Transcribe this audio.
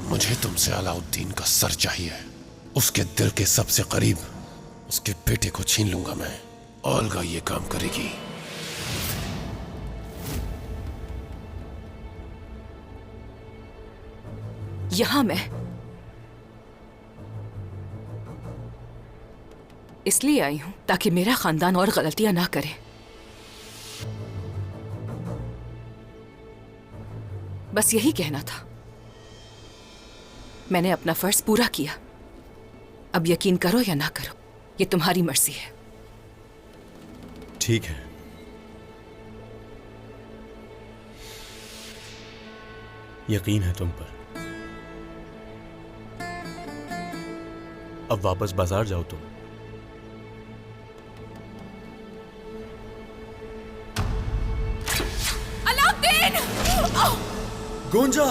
मुझे तुमसे अलाउद्दीन का सर चाहिए। उसके दिल के सबसे करीब उसके बेटे को छीन लूंगा मैं। ओल्गा ये काम करेगी। यहां मैं इसलिए आई हूं ताकि मेरा खानदान और गलतियां ना करे। बस यही कहना था। मैंने अपना फर्ज पूरा किया। अब यकीन करो या ना करो, ये तुम्हारी मर्जी है। ठीक है, यकीन है तुम पर। अब वापस बाजार जाओ तुम। अलाउद्दीन! गुंजा!